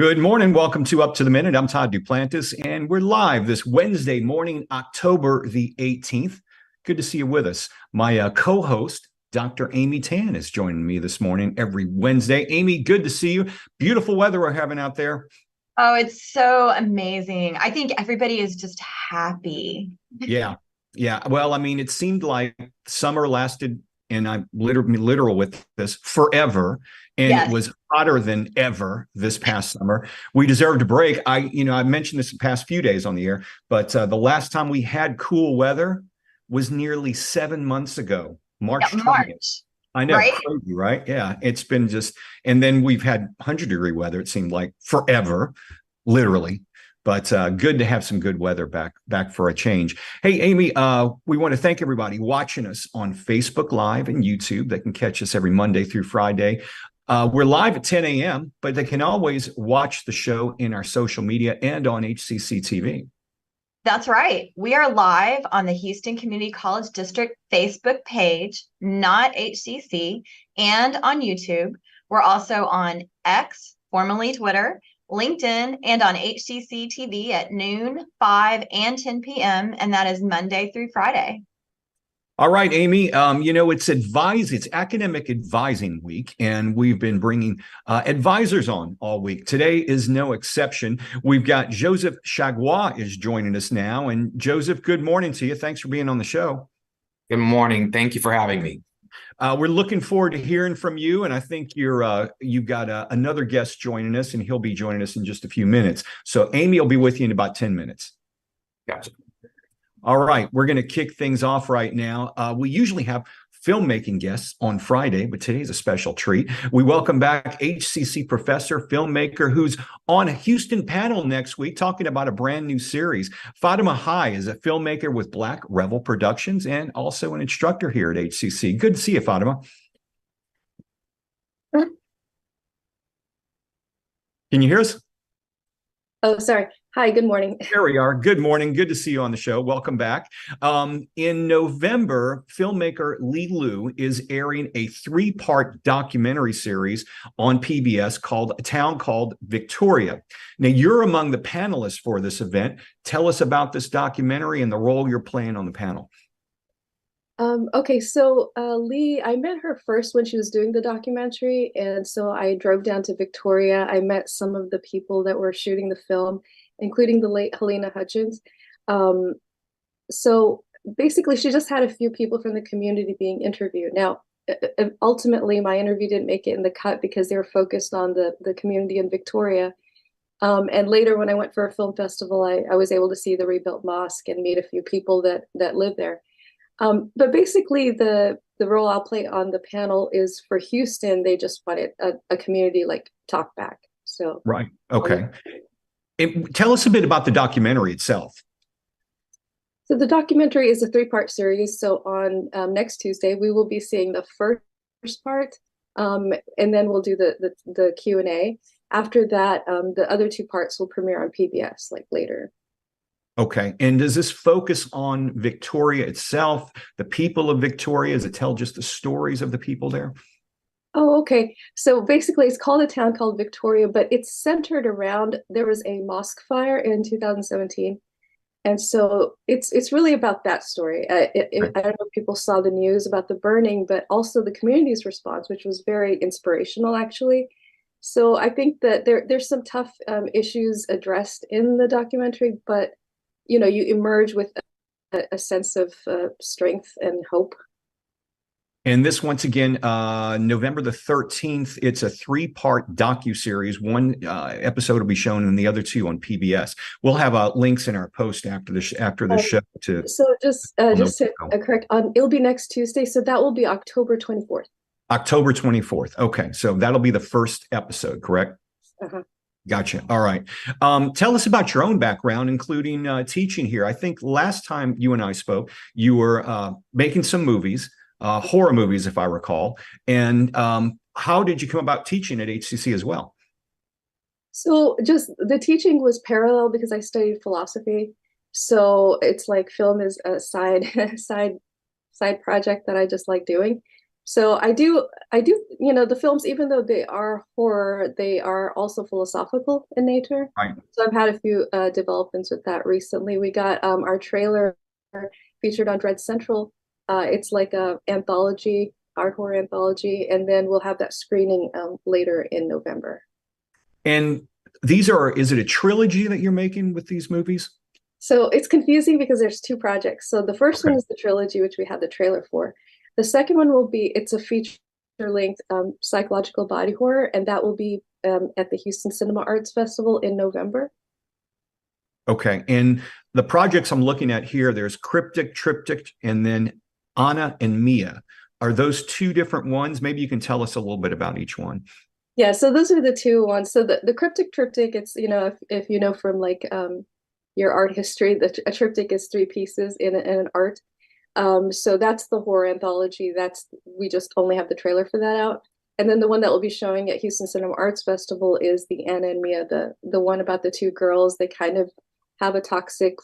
Good morning. Welcome to Up to the Minute. I'm Todd Duplantis, and we're live this Wednesday morning, October the 18th. Good to see you with us. My co-host, Dr. Amy Tan, is joining me this morning every Wednesday. Amy, good to see you. Beautiful weather we're having out there. Oh, it's so amazing. I think everybody is just happy. Yeah. Yeah. Well, I mean, it seemed like summer lasted, and I'm literal with this, forever. And it Yes. was hotter than ever this past summer. We deserved a break. I mentioned this the past few days on the air, but the last time we had cool weather was nearly 7 months ago, Yeah, March 20th. March, I know, right? crazy, right? Yeah, it's been just, and then we've had 100-degree weather, it seemed like forever, literally. But good to have some good weather back for a change. Hey, Amy, we want to thank everybody watching us on Facebook Live and YouTube. They can catch us every Monday through Friday. We're live at 10 a.m., but they can always watch the show in our social media and on HCCTV. That's right. We are live on the Houston Community College District Facebook page, not HCC, and on YouTube. We're also on X, formerly Twitter, LinkedIn, and on HCCTV at noon, 5, and 10 p.m., and that is Monday through Friday. All right, Amy, it's academic advising week, and we've been bringing advisors on all week. Today is no exception. We've got Joseph Chargois is joining us now. And Joseph, good morning to you. Thanks for being on the show. Good morning. Thank you for having me. We're looking forward to hearing from you. And I think you've got another guest joining us, and he'll be joining us in just a few minutes. So Amy will be with you in about 10 minutes. Gotcha. All right, we're going to kick things off right now. We usually have filmmaking guests on Friday, but today's a special treat. We welcome back HCC professor, filmmaker, who's on a Houston panel next week talking about a brand new series. Fatima is a filmmaker with Black Rebel Productions and also an instructor here at HCC. Good to see you, Fatima. Can you hear us? Oh, sorry. Hi, good morning. There we are. Good morning. Good to see you on the show. Welcome back. In November, filmmaker Lee Liu is airing a 3-part documentary series on PBS called A Town Called Victoria. Now, you're among the panelists for this event. Tell us about this documentary and the role you're playing on the panel. Okay, so Lee, I met her first when she was doing the documentary, and so I drove down to Victoria. I met some of the people that were shooting the film, including the late Helena Hutchins. So basically, she just had a few people from the community being interviewed. Now, ultimately, my interview didn't make it in the cut because they were focused on the community in Victoria. And later, when I went for a film festival, I was able to see the rebuilt mosque and meet a few people that live there. But basically, the role I'll play on the panel is for Houston. They just wanted a community like talk back. So right. Okay. Tell us a bit about the documentary itself. So the documentary is a 3-part series. So on next Tuesday, we will be seeing the first part, and then we'll do the Q&A. After that, the other 2 parts will premiere on PBS like later. Okay. And does this focus on Victoria itself, the people of Victoria? Does it tell just the stories of the people there? Oh, okay. So basically, it's called A Town Called Victoria, but it's centered around, there was a mosque fire in 2017. And so it's really about that story. I don't know if people saw the news about the burning, but also the community's response, which was very inspirational, actually. So I think that there's some tough issues addressed in the documentary, but you emerge with a sense of strength and hope. And this, once again, November the 13th, it's a 3-part docuseries. One episode will be shown and the other 2 on PBS. We'll have links in our post after the show. So just to correct, it'll be next Tuesday. So that will be October 24th. October 24th. Okay. So that'll be the first episode, correct? Uh-huh. Gotcha. All right. Tell us about your own background, including teaching here. I think last time you and I spoke, you were making some movies, horror movies, if I recall. And how did you come about teaching at HCC as well? So just the teaching was parallel because I studied philosophy. So it's like film is a side project that I just like doing. So the films, even though they are horror, they are also philosophical in nature. Right. So I've had a few developments with that recently. We got our trailer featured on Dread Central. It's like a anthology, art horror anthology, and then we'll have that screening later in November. And is it a trilogy that you're making with these movies? So it's confusing because there's two projects. So the first one is the trilogy, which we have the trailer for. The second one it's a feature-length psychological body horror, and that will be at the Houston Cinema Arts Festival in November. Okay. And the projects I'm looking at here, there's Cryptic, Triptych, and then Anna and Mia. Are those two different ones? Maybe you can tell us a little bit about each one. Yeah, so those are the two ones. So the Cryptic Triptych, it's, if you know from like your art history, a triptych is three pieces in an art. So that's the horror anthology. We just only have the trailer for that out. And then the one that will be showing at Houston Cinema Arts Festival is the Anna and Mia, the one about the two girls. They kind of have a toxic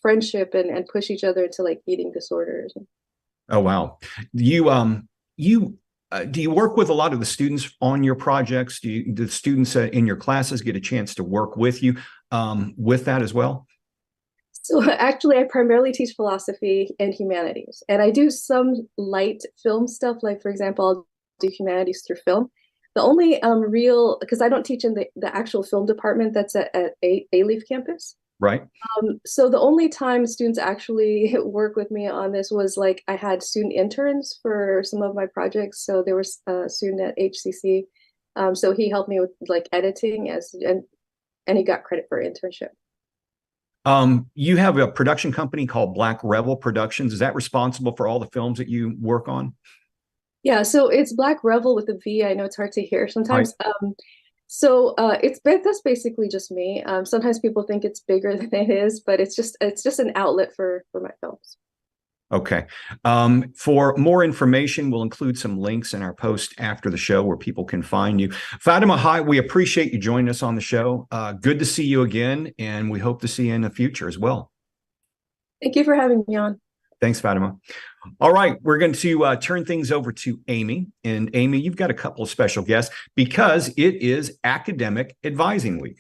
friendship and push each other into like eating disorders. Oh, wow. Do you work with a lot of the students on your projects? Do the students in your classes get a chance to work with you with that as well? So actually, I primarily teach philosophy and humanities, and I do some light film stuff. Like, for example, I'll do humanities through film. The only because I don't teach in the actual film department that's at A-Leaf campus. Right. So the only time students actually work with me on this was like I had student interns for some of my projects. So there was a student at HCC. So he helped me with like editing and he got credit for internship. You have a production company called Black Rebel Productions. Is that responsible for all the films that you work on? Yeah, so it's Black Rebel with a V. I know it's hard to hear sometimes. Right. That's basically just me. Sometimes people think it's bigger than it is, but it's just an outlet for my films. Okay. For more information, we'll include some links in our post after the show where people can find you. Fatima, hi, we appreciate you joining us on the show. Good to see you again, and we hope to see you in the future as well. Thank you for having me on. Thanks, Fatima. All right, we're going to turn things over to Amy. And Amy, you've got a couple of special guests because it is Academic Advising Week.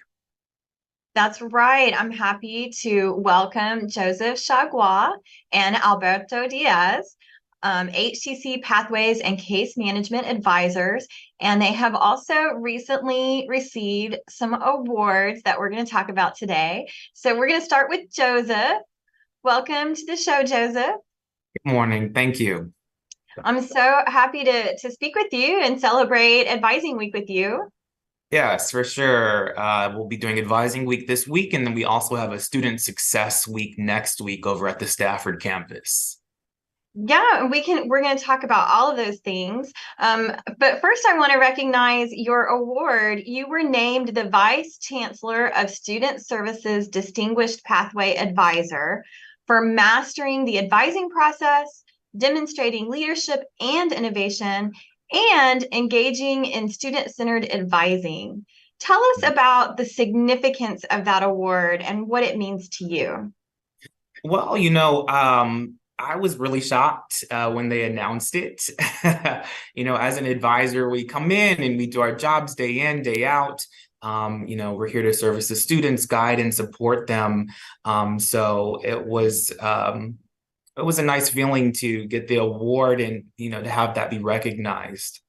That's right. I'm happy to welcome Joseph Chargois and Alberto Diaz, HCC Pathways and Case Management Advisors. And they have also recently received some awards that we're going to talk about today. So we're going to start with Joseph. Welcome to the show, Joseph. Good morning. Thank you. I'm so happy to speak with you and celebrate Advising Week with you. Yes, for sure. We'll be doing Advising Week this week, and then we also have a Student Success Week next week over at the Stafford campus. Yeah, we're going to talk about all of those things. But first, I want to recognize your award. You were named the Vice Chancellor of Student Services Distinguished Pathway Advisor for mastering the advising process, demonstrating leadership and innovation, and engaging in student-centered advising. Tell us about the significance of that award and what it means to you. Well, I was really shocked when they announced it. As an advisor, we come in and we do our jobs day in, day out. We're here to service the students, guide and support them. So it was a nice feeling to get the award and, to have that be recognized.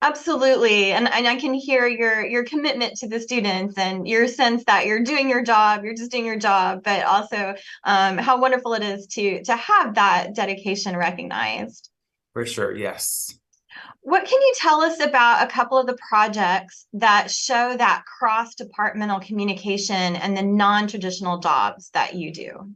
Absolutely. And I can hear your commitment to the students and your sense that you're doing your job, you're just doing your job, but also how wonderful it is to have that dedication recognized. For sure, yes. What can you tell us about a couple of the projects that show that cross-departmental communication and the non-traditional jobs that you do?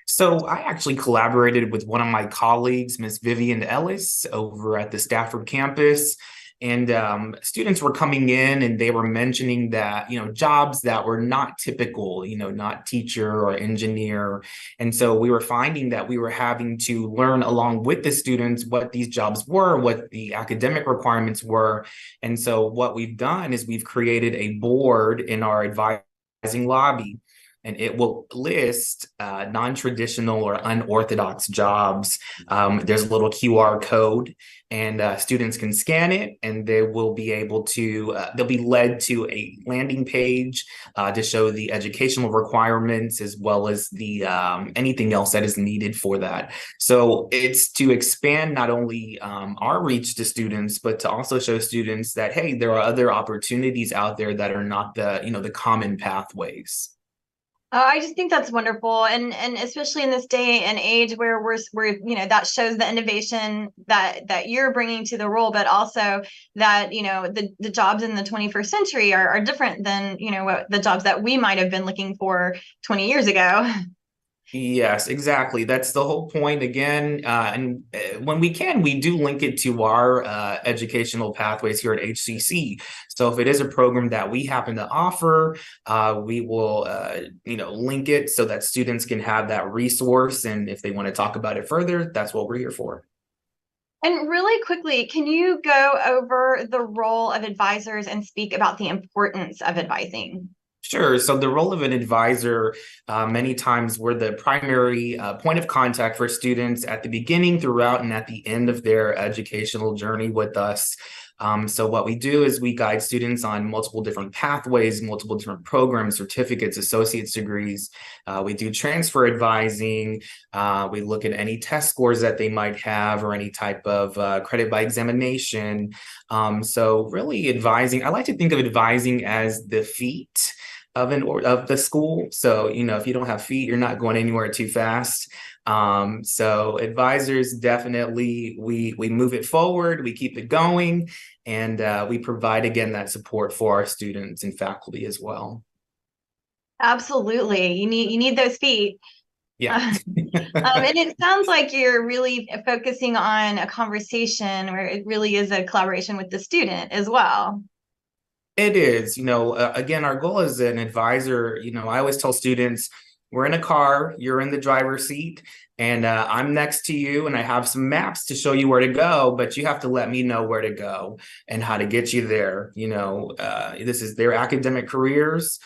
So I actually collaborated with one of my colleagues, Ms. Vivian Ellis, over at the Stafford campus. And students were coming in and they were mentioning that, jobs that were not typical, not teacher or engineer. And so we were finding that we were having to learn along with the students what these jobs were, what the academic requirements were. And so what we've done is we've created a board in our advising lobby. and it will list non-traditional or unorthodox jobs. There's a little QR code, and students can scan it, and they will be able to, they'll be led to a landing page to show the educational requirements as well as the anything else that is needed for that. So it's to expand not only our reach to students, but to also show students that, hey, there are other opportunities out there that are not the, the common pathways. I just think that's wonderful, and especially in this day and age where we're that shows the innovation that you're bringing to the role, but also that the jobs in the 21st century are different than what the jobs that we might have been looking for 20 years ago. Yes, exactly. That's the whole point again. And when we can, we do link it to our educational pathways here at HCC. So if it is a program that we happen to offer, we will, link it so that students can have that resource. And if they want to talk about it further, that's what we're here for. And really quickly, can you go over the role of advisors and speak about the importance of advising? Sure. So the role of an advisor, many times we're the primary point of contact for students at the beginning, throughout, and at the end of their educational journey with us. So what we do is we guide students on multiple different pathways, multiple different programs, certificates, associate's degrees. We do transfer advising. We look at any test scores that they might have or any type of credit by examination. So really advising, I like to think of advising as the feet of the school. So, if you don't have feet, you're not going anywhere too fast. So advisors, definitely, we move it forward, we keep it going, and we provide, again, that support for our students and faculty as well. Absolutely. You need those feet. Yeah. And it sounds like you're really focusing on a conversation where it really is a collaboration with the student as well. It is, again, our goal as an advisor, I always tell students, we're in a car, you're in the driver's seat, and I'm next to you, and I have some maps to show you where to go, but you have to let me know where to go and how to get you there. This is their academic careers.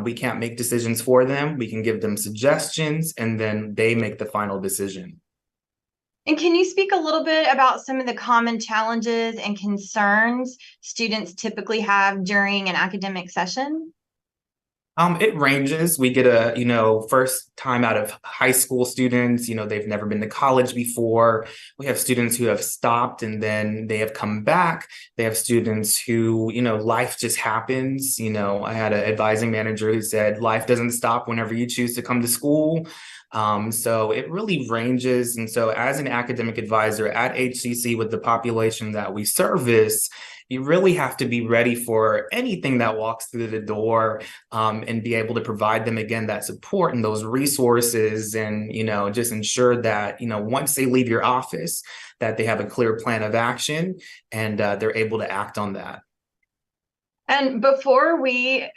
We can't make decisions for them. We can give them suggestions, and then they make the final decision. And can you speak a little bit about some of the common challenges and concerns students typically have during an academic session? It ranges. We get a, first time out of high school students, they've never been to college before. We have students who have stopped and then they have come back. They have students who, life just happens. I had an advising manager who said, life doesn't stop whenever you choose to come to school. So it really ranges. And so as an academic advisor at HCC with the population that we service, you really have to be ready for anything that walks through the door, and be able to provide them, again, that support and those resources, and, just ensure that, once they leave your office, that they have a clear plan of action and they're able to act on that. And before we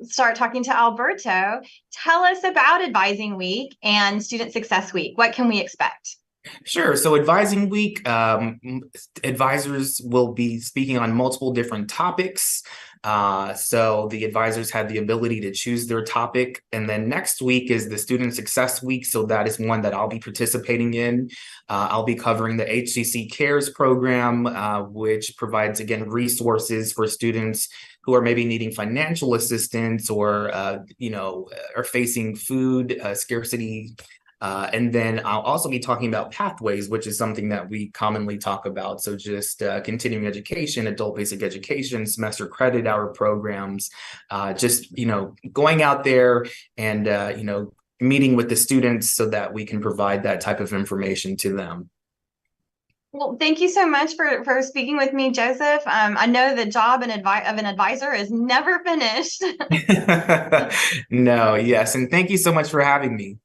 start talking to Alberto, tell us about Advising Week and Student Success Week. What can we expect? Sure. So Advising Week, advisors will be speaking on multiple different topics. So the advisors have the ability to choose their topic. And then next week is the Student Success Week. So that is one that I'll be participating in. I'll be covering the HCC Cares program, which provides, again, resources for students who are maybe needing financial assistance or, are facing food scarcity. And then I'll also be talking about pathways, which is something that we commonly talk about. So just continuing education, adult basic education, semester credit hour programs, just, going out there and, meeting with the students so that we can provide that type of information to them. Well, thank you so much for speaking with me, Joseph. I know the job of an advisor is never finished. No, yes. And thank you so much for having me.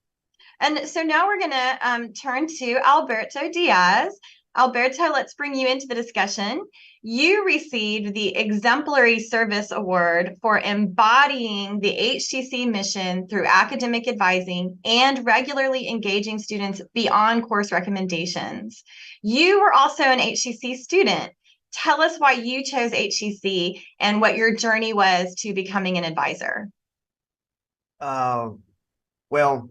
And so now we're going to turn to Alberto Diaz. Alberto, let's bring you into the discussion. You received the Exemplary Service Award for embodying the HCC mission through academic advising and regularly engaging students beyond course recommendations. You were also an HCC student. Tell us why you chose HCC and what your journey was to becoming an advisor. Uh, well,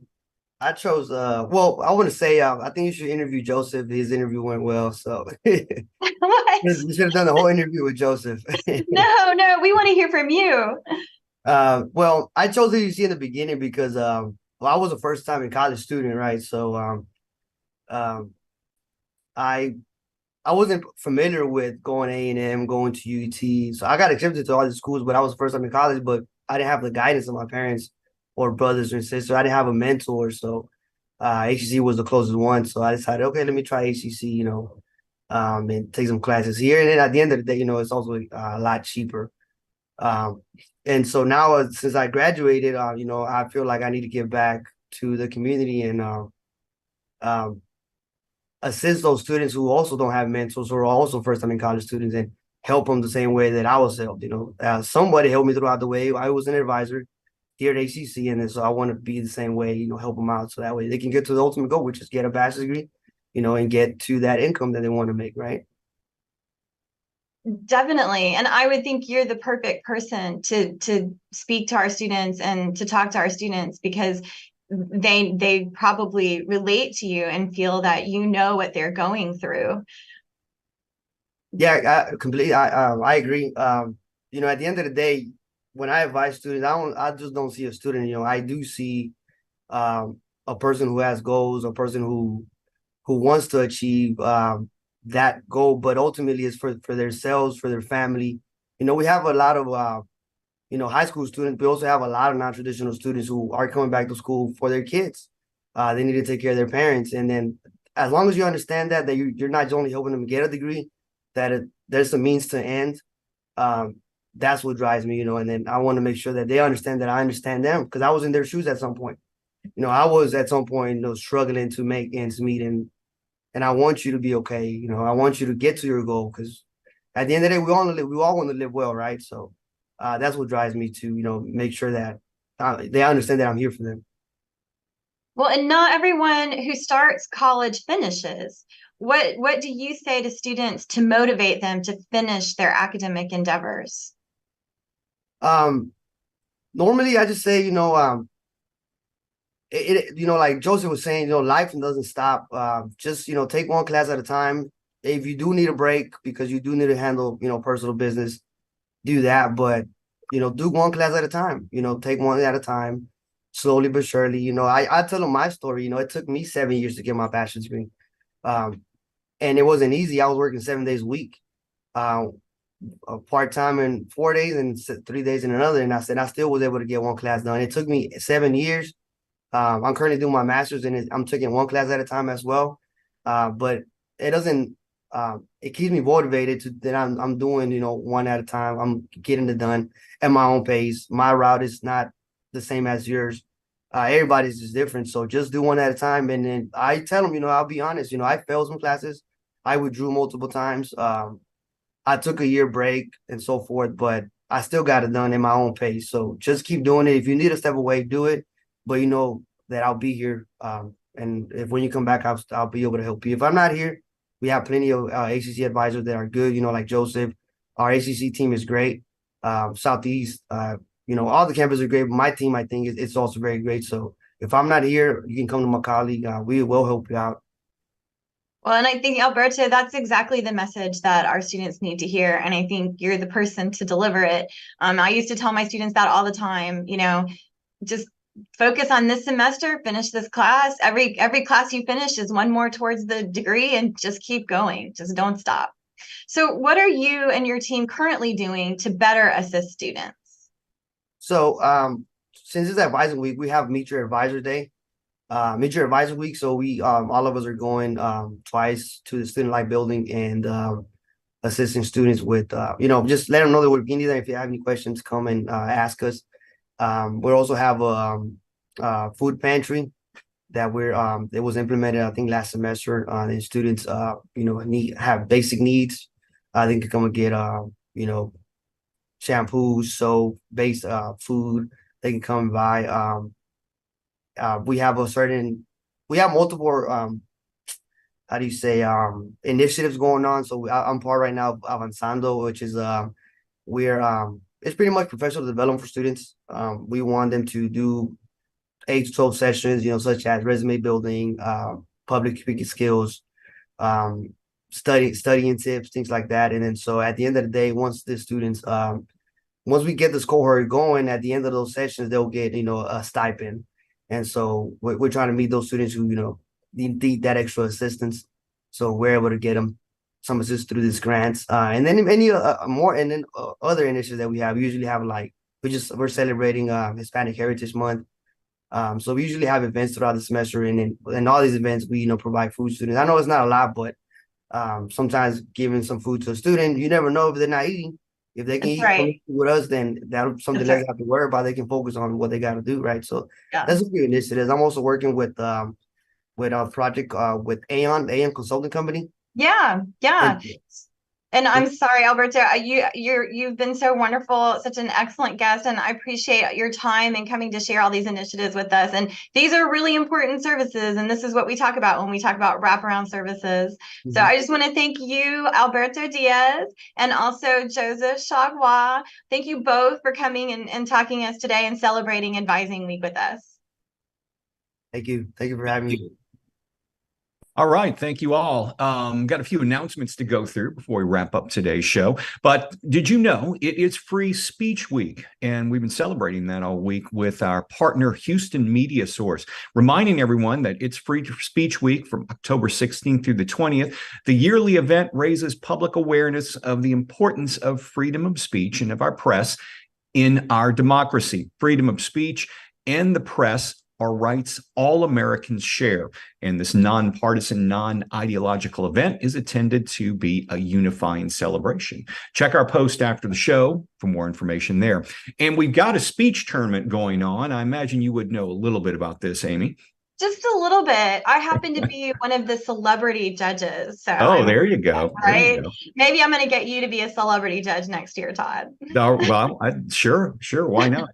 I chose. Well, I want to say. I think you should interview Joseph. His interview went well, so you What? should have done the whole interview with Joseph. No, we want to hear from you. Well, I chose HCC in the beginning because well, I was a first time in college student, right? So um, I I wasn't familiar with going A&M, going to UT. So I got accepted to all the schools, but I was first time in college, but I didn't have the guidance of my parents or brothers and sisters. I didn't have a mentor. So HCC was the closest one. So I decided, okay, let me try HCC, and take some classes here. And then at the end of the day, it's also a lot cheaper. Um, and so now since I graduated, I feel like I need to give back to the community and um, assist those students who also don't have mentors or are also first time in college students and help them the same way that I was helped. Somebody helped me throughout the way. I was an advisor here at HCC, and so I want to be the same way, help them out so that way they can get to the ultimate goal, which is get a bachelor's degree, and get to that income that they want to make, right? Definitely. And I would think you're the perfect person to speak to our students and to talk to our students, because they probably relate to you and feel that you know what they're going through. Yeah, I agree. At the end of the day, when I advise students, I just don't see a student. I do see a person who has goals, a person who wants to achieve that goal, but ultimately it's for themselves, for their family. We have a lot of high school students. We also have a lot of non-traditional students who are coming back to school for their kids. They need to take care of their parents, and then as long as you understand that you're not only helping them get a degree, that there's a means to end. That's what drives me, and then I want to make sure that they understand that I understand them, because I was in their shoes at some point. I was at some point, struggling to make ends meet, and I want you to be okay. I want you to get to your goal, because at the end of the day, we all want to live well, right? So that's what drives me to, make sure that they understand that I'm here for them. Well, and not everyone who starts college finishes. What do you say to students to motivate them to finish their academic endeavors? Normally I just say, like Joseph was saying, life doesn't stop. Just, take one class at a time. If you do need a break because you do need to handle, personal business, do that. But, do one class at a time, take one at a time, slowly but surely. I tell them my story. It took me 7 years to get my bachelor's degree. And it wasn't easy. I was working 7 days a week, part-time in 4 days and 3 days in another. And I still was able to get one class done. It took me 7 years. I'm currently doing my master's, and I'm taking one class at a time as well. But it doesn't. It keeps me motivated to that I'm doing one at a time. I'm getting it done at my own pace. My route is not the same as yours. Everybody's just different. So just do one at a time. And then I tell them, I'll be honest. I failed some classes. I withdrew multiple times. I took a year break and so forth, but I still got it done in my own pace. So just keep doing it. If you need to step away, do it. But that I'll be here. And if when you come back, I'll be able to help you. If I'm not here, we have plenty of HCC advisors that are good, like Joseph. Our HCC team is great. Southeast, all the campuses are great. But my team, I think, it's also very great. So if I'm not here, you can come to my colleague. We will help you out. Well, and I think, Alberto, that's exactly the message that our students need to hear. And I think you're the person to deliver it. I used to tell my students that all the time, just focus on this semester, finish this class. Every class you finish is one more towards the degree, and just keep going. Just don't stop. So what are you and your team currently doing to better assist students? So since it's advisor week, we have Meet Your Advisor Day. Meet Your Advisor Week. So we all of us are going twice to the Student Life building and assisting students with just let them know that we're being there. If you have any questions, come and ask us. We also have a food pantry that it was implemented, I think, last semester. And students have basic needs. They can come and get shampoos, soap, base food. They can come and buy. We have multiple how do you say initiatives going on. So I'm part right now of Avanzando, which is it's pretty much professional development for students. We want them to do 8 to 12 sessions, such as resume building, public speaking skills, um, studying tips, things like that. And then so at the end of the day, once we get this cohort going, at the end of those sessions, they'll get, a stipend. And so we're trying to meet those students who, need that extra assistance. So we're able to get them some assistance through these grants. And then other initiatives that we have, we usually have we're celebrating Hispanic Heritage Month. So we usually have events throughout the semester, and in all these events, we provide food to students. I know it's not a lot, but sometimes giving some food to a student, you never know if they're not eating. If they can That's eat right. with us, then that's something they have to worry about. They can focus on what they got to do, right? So that's a few initiatives. I'm also working with a project with Aon Consulting Company. Yeah. And I'm sorry, Alberto, you've been so wonderful, such an excellent guest, and I appreciate your time and coming to share all these initiatives with us. And these are really important services, and this is what we talk about when we talk about wraparound services. So I just want to thank you, Alberto Diaz, and also Joseph Chargois. Thank you both for coming and talking to us today and celebrating Advising Week with us. Thank you. Thank you for having me. All right. Thank you all. Got a few announcements to go through before we wrap up today's show. But did you know it is Free Speech Week? And we've been celebrating that all week with our partner, Houston Media Source, reminding everyone that it's Free Speech Week from October 16th through the 20th. The yearly event raises public awareness of the importance of freedom of speech and of our press in our democracy. Freedom of speech and the press are rights all Americans share. And this nonpartisan, non-ideological event is intended to be a unifying celebration. Check our post after the show for more information there. And we've got a speech tournament going on. I imagine you would know a little bit about this, Amy. Just a little bit. I happen to be one of the celebrity judges. So there you go. Right? There you go. Maybe I'm going to get you to be a celebrity judge next year, Todd. Well, sure. Why not?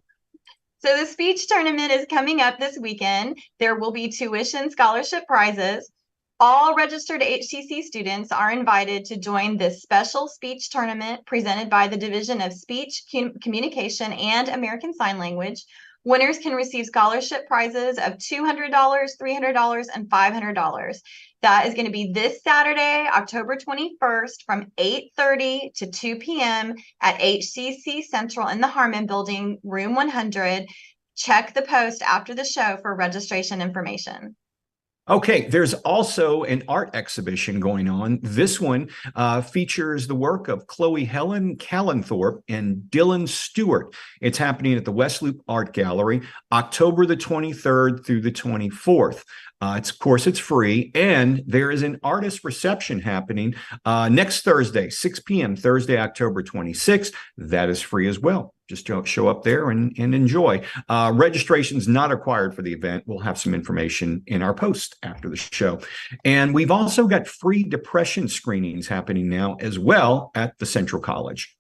So the speech tournament is coming up this weekend. There will be tuition scholarship prizes. All registered HCC students are invited to join this special speech tournament presented by the Division of Speech, Communication, and American Sign Language. Winners can receive scholarship prizes of $200, $300, and $500. That is going to be this Saturday, October 21st from 8:30 to 2 p.m. at HCC Central in the Harmon Building, room 100. Check the post after the show for registration information. Okay, there's also an art exhibition going on. This one features the work of Chloe Helen Callenthorpe and Dylan Stewart. It's happening at the West Loop Art Gallery, October the 23rd through the 24th. Of course, it's free, and there is an artist reception happening next Thursday, 6 p.m., Thursday, October 26th. That is free as well. Just show up there and enjoy. Registration is not required for the event. We'll have some information in our post after the show. And we've also got free depression screenings happening now as well at the Central College.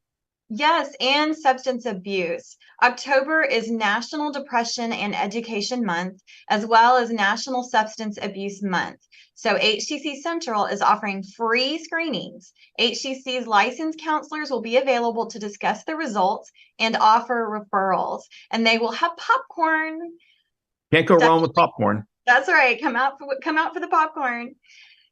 Yes, and substance abuse. October is National Depression and Education Month, as well as National Substance Abuse Month. So HCC Central is offering free screenings. HCC's licensed counselors will be available to discuss the results and offer referrals. And they will have popcorn. Can't go wrong with popcorn. That's right. Come out for the popcorn.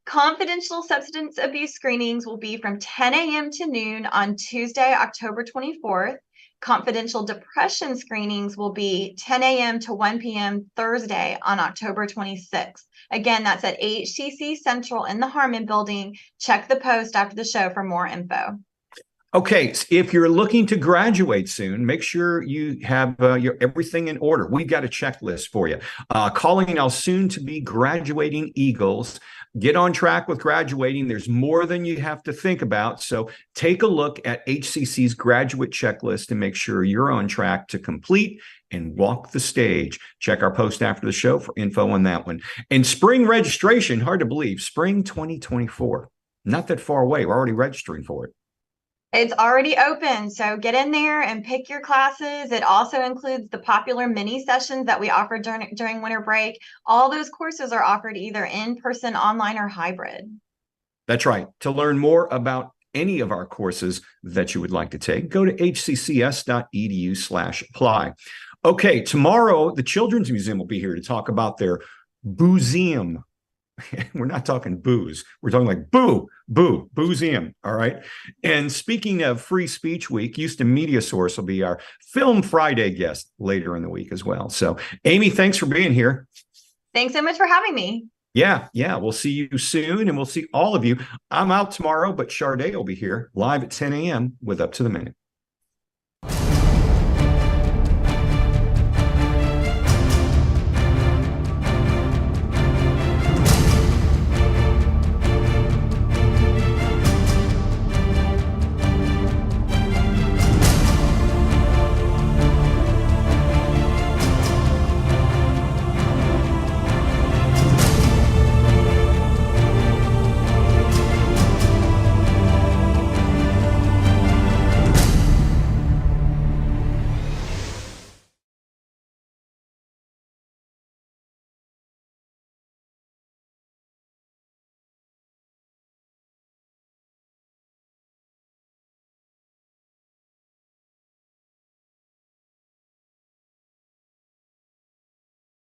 Confidential substance abuse screenings will be from 10 a.m. to noon on Tuesday, October 24th. Confidential depression screenings will be 10 a.m. to 1 p.m. Thursday on October 26th. Again, that's at HCC Central in the Harmon Building. Check the post after the show for more info. Okay, if you're looking to graduate soon, make sure you have your everything in order. We've got a checklist for you. Calling our soon-to-be graduating Eagles. Get on track with graduating. There's more than you have to think about. So take a look at HCC's graduate checklist and make sure you're on track to complete and walk the stage. Check our post after the show for info on that one. And spring registration, hard to believe, spring 2024. Not that far away. We're already registering for it. It's already open, so get in there and pick your classes. It also includes the popular mini sessions that we offer during winter break. All those courses are offered either in person, online, or hybrid. That's right. To learn more about any of our courses that you would like to take, go to hccs.edu/apply. Okay, tomorrow the Children's Museum will be here to talk about their boozeum. We're not talking booze. We're talking like boozeum. All right. And speaking of Free Speech Week, Houston Media Source will be our Film Friday guest later in the week as well. So, Amy, thanks for being here. Thanks so much for having me. Yeah. We'll see you soon, and we'll see all of you. I'm out tomorrow, but Charday will be here live at 10 a.m. with Up to the Minute.